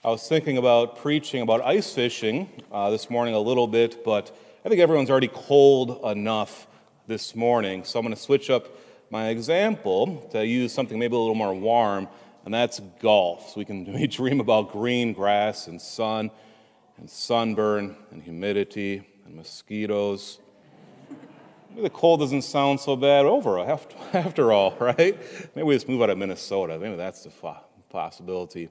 I was thinking about preaching about ice fishing this morning a little bit, but I think everyone's already cold enough this morning, so I'm going to switch up my example to use something maybe a little more warm, and that's golf. So we can dream about green grass and sun and sunburn and humidity and mosquitoes. Maybe the cold doesn't sound so bad after all, right? Maybe we just move out of Minnesota. Maybe that's the possibility.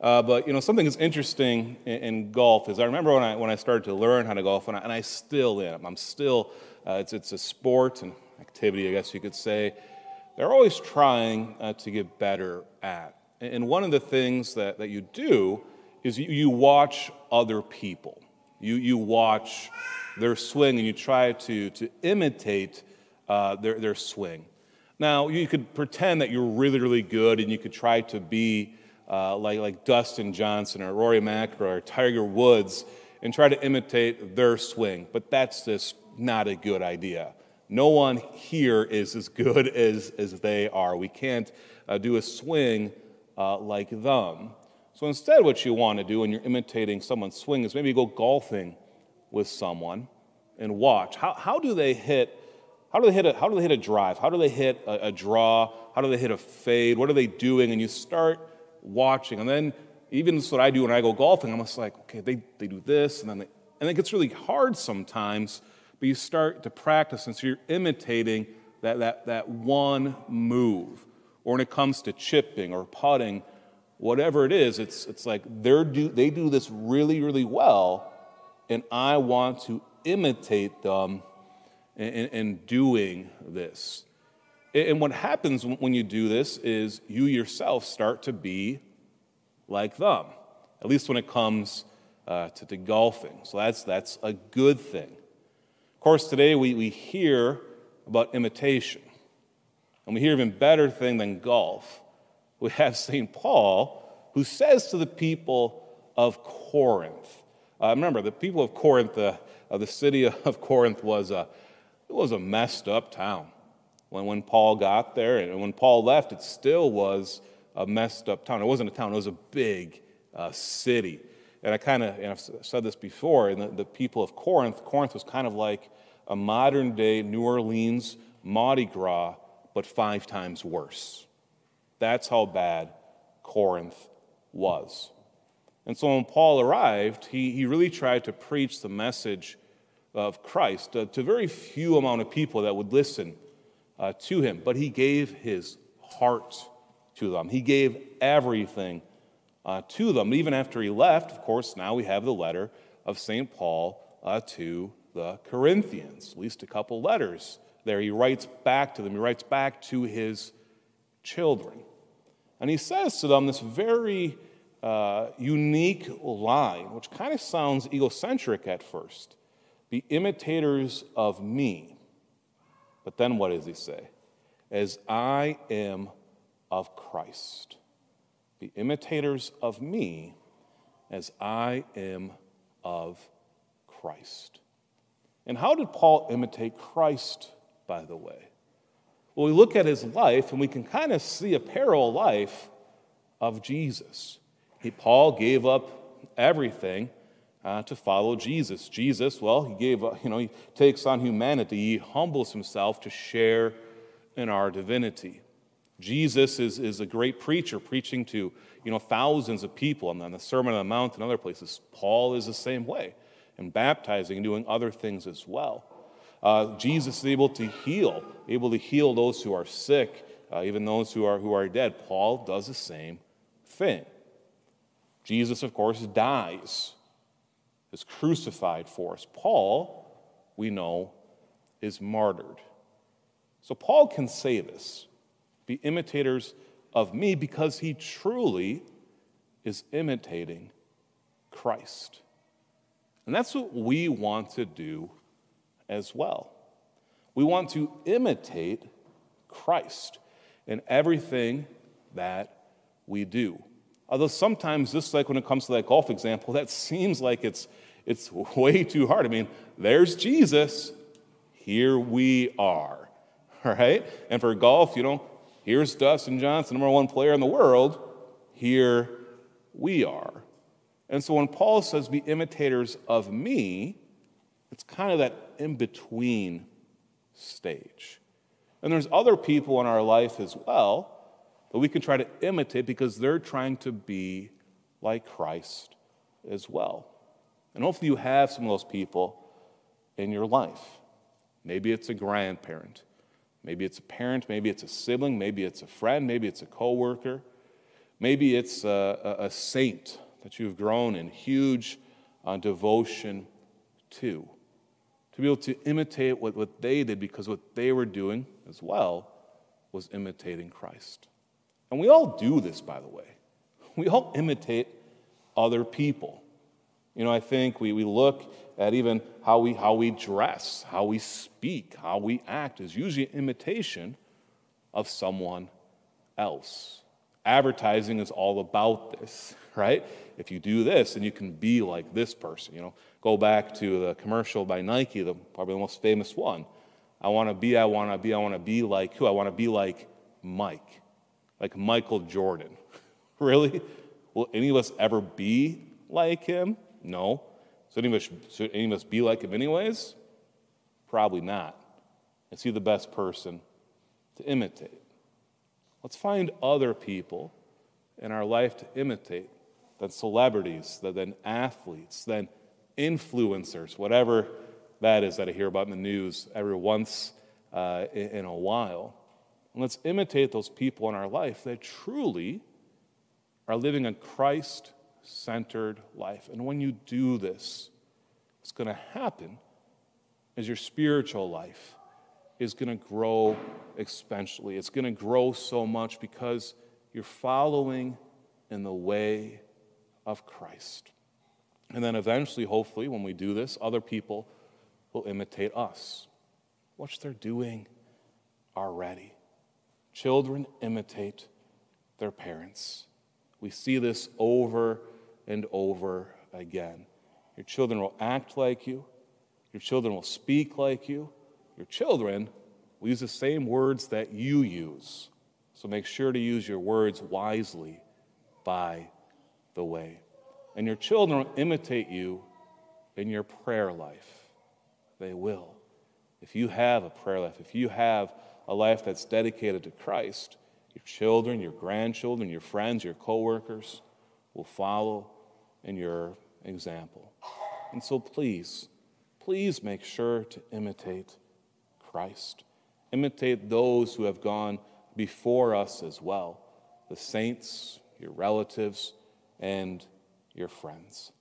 But something that's interesting in golf is I remember when I started to learn how to golf, and I still am. I'm still. It's a sport and activity, I guess you could say. They're always trying to get better at. And one of the things that you do is you watch other people. You watch their swing and you try to imitate their swing. Now you could pretend that you're really, really good, and you could try to be like Dustin Johnson or Rory McIlroy or Tiger Woods and try to imitate their swing. But that's just not a good idea. No one here is as good as they are. We can't do a swing like them. So instead what you want to do when you're imitating someone's swing is maybe go golfing with someone and watch. How do they hit a drive? How do they hit a draw? How do they hit a fade? What are they doing? And you start watching, and then even this is what I do when I go golfing. I'm just like, okay, they do this, and it gets really hard sometimes. But you start to practice, and so you're imitating that one move. Or when it comes to chipping or putting, whatever it is, it's like they do this really, really well, and I want to imitate them in doing this. And what happens when you do this is you yourself start to be like them, at least when it comes to golfing. So that's a good thing. Of course, today we hear about imitation, and we hear even better thing than golf. We have St. Paul, who says to the people of Corinth. Remember, the people of Corinth, the city of Corinth was a messed up town. When Paul got there, and when Paul left, it still was a messed up town. It wasn't a town, it was a big city. And I've said this before, and the people of Corinth was kind of like a modern-day New Orleans Mardi Gras, but 5 times worse. That's how bad Corinth was. And so when Paul arrived, he really tried to preach the message of Christ to very few amount of people that would listen to him, but he gave his heart to them. He gave everything to them. Even after he left, of course, now we have the letter of St. Paul to the Corinthians, at least a couple letters there. He writes back to them. He writes back to his children. And he says to them this very unique line, which kind of sounds egocentric at first. Be imitators of me. But then what does he say? As I am of Christ. Be imitators of me as I am of Christ. And how did Paul imitate Christ, by the way? Well, we look at his life and we can kind of see a parallel life of Jesus. Paul gave up everything to follow Jesus. Jesus, well, he takes on humanity. He humbles himself to share in our divinity. Jesus is a great preacher, preaching to thousands of people, and on the Sermon on the Mount and other places. Paul is the same way, and baptizing and doing other things as well. Jesus is able to heal those who are sick, even those who are dead. Paul does the same thing. Jesus, of course, dies, is crucified for us. Paul, we know, is martyred. So Paul can say this, be imitators of me, because he truly is imitating Christ. And that's what we want to do as well. We want to imitate Christ in everything that we do. Although sometimes, just like when it comes to that golf example, that seems like it's way too hard. I mean, there's Jesus, here we are, all right? And for golf, here's Dustin Johnson, number 1 player in the world, here we are. And so when Paul says, be imitators of me, it's kind of that in-between stage. And there's other people in our life as well that we can try to imitate because they're trying to be like Christ as well. And hopefully you have some of those people in your life. Maybe it's a grandparent. Maybe it's a parent. Maybe it's a sibling. Maybe it's a friend. Maybe it's a coworker. Maybe it's a saint that you've grown in huge devotion to be able to imitate what they did, because what they were doing as well was imitating Christ. And we all do this, by the way. We all imitate other people. You know, I think we look at even how we dress, how we speak, how we act is usually an imitation of someone else. Advertising is all about this, right? If you do this, then you can be like this person. You know, go back to the commercial by Nike, probably the most famous one. I want to be like who? I want to be like Mike, like Michael Jordan. Really? Will any of us ever be like him? No. Should any of us be like him anyways? Probably not. Is he the best person to imitate? Let's find other people in our life to imitate, than celebrities, than athletes, than influencers, whatever that is that I hear about in the news every once in a while. And let's imitate those people in our life that truly are living a Christ-centered life. And when you do this, what's going to happen is your spiritual life is going to grow exponentially. It's going to grow so much because you're following in the way of Christ. And then eventually, hopefully, when we do this, other people will imitate us, which they're doing already. Children imitate their parents. We see this over and over again. Your children will act like you. Your children will speak like you. Your children will use the same words that you use. So make sure to use your words wisely, by the way. And your children will imitate you in your prayer life. They will. If you have a prayer life, if you have a life that's dedicated to Christ, your children, your grandchildren, your friends, your coworkers will follow in your example. And so please make sure to imitate Christ. Imitate those who have gone before us as well, the saints, your relatives, and your friends.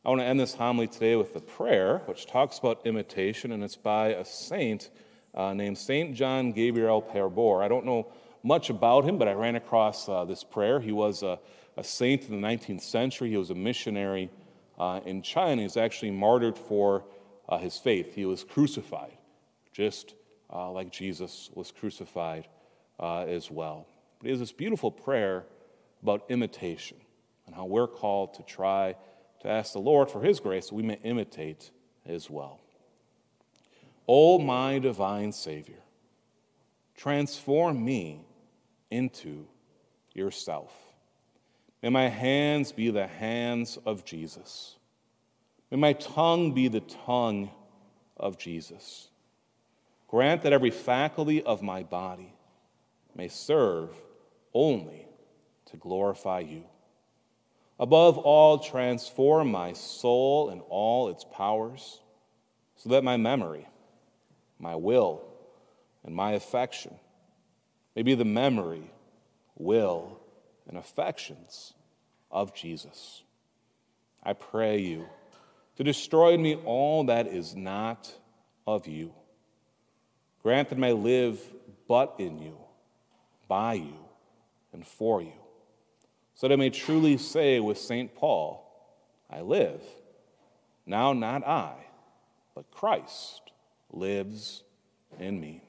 I want to end this homily today with a prayer which talks about imitation, and it's by a saint named Saint John Gabriel Perboyre. I don't know much about him, but I ran across this prayer. He was a saint in the 19th century. He was a missionary in China. He was actually martyred for his faith. He was crucified, just like Jesus was crucified as well. But he has this beautiful prayer about imitation and how we're called to try to ask the Lord for his grace so we may imitate as well. O my divine Savior, transform me into yourself. May my hands be the hands of Jesus. May my tongue be the tongue of Jesus. Grant that every faculty of my body may serve only to glorify you. Above all, transform my soul and all its powers, so that my memory, my will, and my affection may be the memory, will, and affections of Jesus. I pray you to destroy in me all that is not of you. Grant that I may live but in you, by you, and for you, so that I may truly say with St. Paul, I live, now not I, but Christ lives in me.